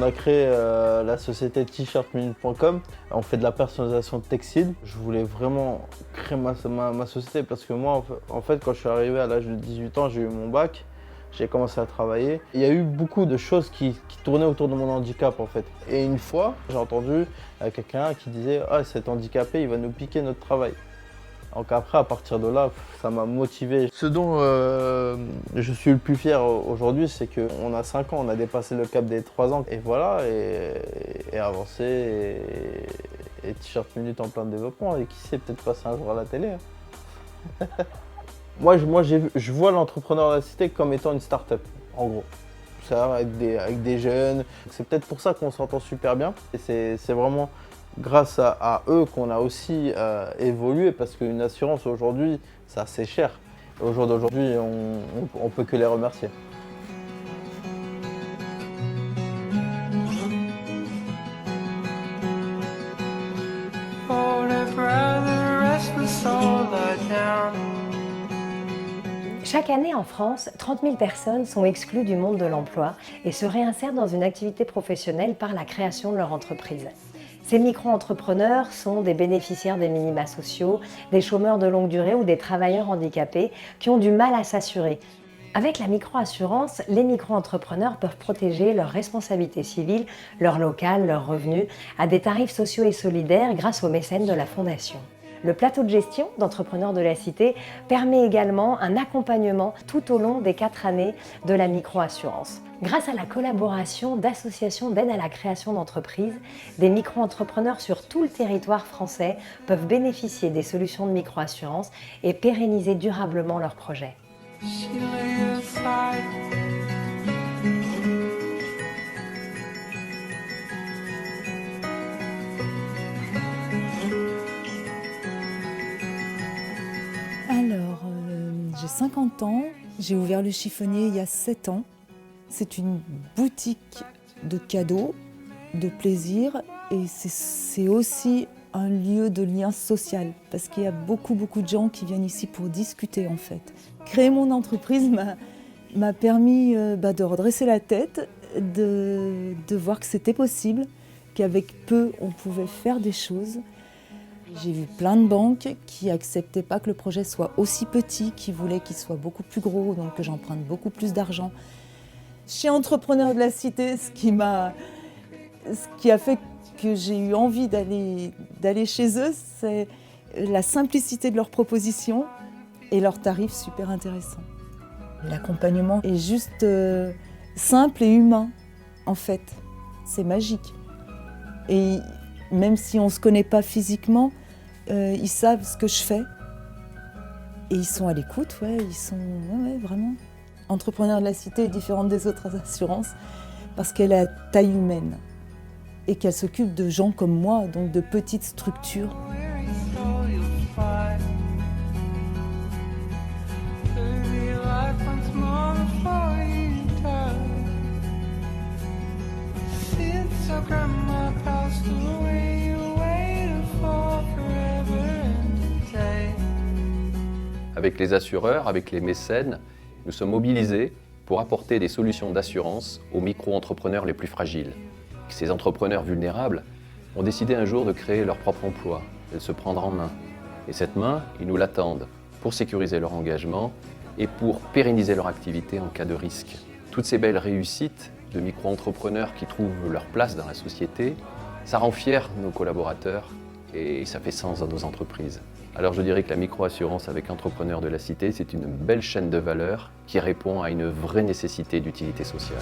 On a créé la société t-shirtminute.com. On fait de la personnalisation de textiles. Je voulais vraiment créer ma société parce que moi, en fait, quand je suis arrivé à l'âge de 18 ans, j'ai eu mon bac. J'ai commencé à travailler. Il y a eu beaucoup de choses qui tournaient autour de mon handicap en fait. Et une fois, j'ai entendu quelqu'un qui disait « Ah, cet handicapé, il va nous piquer notre travail ». Donc après, à partir de là, ça m'a motivé. Ce dont je suis le plus fier aujourd'hui, c'est qu'on a 5 ans, on a dépassé le cap des 3 ans. Et voilà, et avancé, et T-shirt Minute en plein développement. Et qui sait, peut-être passer un jour à la télé. Moi, je vois l'entrepreneur de la cité comme étant une start-up, en gros. Ça, avec des jeunes. C'est peut-être pour ça qu'on s'entend super bien. Et c'est vraiment grâce à eux qu'on a aussi évolué, parce qu'une assurance aujourd'hui, c'est assez cher. Et au jour d'aujourd'hui, on peut que les remercier. Chaque année en France, 30 000 personnes sont exclues du monde de l'emploi et se réinsèrent dans une activité professionnelle par la création de leur entreprise. Ces micro-entrepreneurs sont des bénéficiaires des minima sociaux, des chômeurs de longue durée ou des travailleurs handicapés qui ont du mal à s'assurer. Avec la micro-assurance, les micro-entrepreneurs peuvent protéger leurs responsabilités civiles, leur local, leurs revenus, à des tarifs sociaux et solidaires grâce aux mécènes de la Fondation. Le plateau de gestion d'entrepreneurs de la cité permet également un accompagnement tout au long des 4 années de la micro-assurance. Grâce à la collaboration d'associations d'aide à la création d'entreprises, des micro-entrepreneurs sur tout le territoire français peuvent bénéficier des solutions de micro-assurance et pérenniser durablement leurs projets. J'ai 50 ans, j'ai ouvert le chiffonnier il y a 7 ans. C'est une boutique de cadeaux, de plaisir, et c'est aussi un lieu de lien social, parce qu'il y a beaucoup de gens qui viennent ici pour discuter en fait. Créer mon entreprise m'a permis de redresser la tête, de voir que c'était possible, qu'avec peu on pouvait faire des choses. J'ai vu plein de banques qui n'acceptaient pas que le projet soit aussi petit, qui voulaient qu'il soit beaucoup plus gros, donc que j'emprunte beaucoup plus d'argent. Chez Entrepreneurs de la Cité, ce qui a fait que j'ai eu envie d'aller chez eux, c'est la simplicité de leurs propositions et leurs tarifs super intéressants. L'accompagnement est juste simple et humain, en fait. C'est magique. Et même si on ne se connaît pas physiquement, ils savent ce que je fais. Et ils sont à l'écoute, ils sont vraiment. Entrepreneur de la Cité est différente des autres assurances parce qu'elle est à taille humaine et qu'elle s'occupe de gens comme moi, donc de petites structures. Avec les assureurs, avec les mécènes, nous sommes mobilisés pour apporter des solutions d'assurance aux micro-entrepreneurs les plus fragiles. Ces entrepreneurs vulnérables ont décidé un jour de créer leur propre emploi, et de se prendre en main. Et cette main, ils nous l'attendent pour sécuriser leur engagement et pour pérenniser leur activité en cas de risque. Toutes ces belles réussites de micro-entrepreneurs qui trouvent leur place dans la société, ça rend fiers nos collaborateurs et ça fait sens dans nos entreprises. Alors je dirais que la micro-assurance avec Entrepreneurs de la Cité, c'est une belle chaîne de valeur qui répond à une vraie nécessité d'utilité sociale.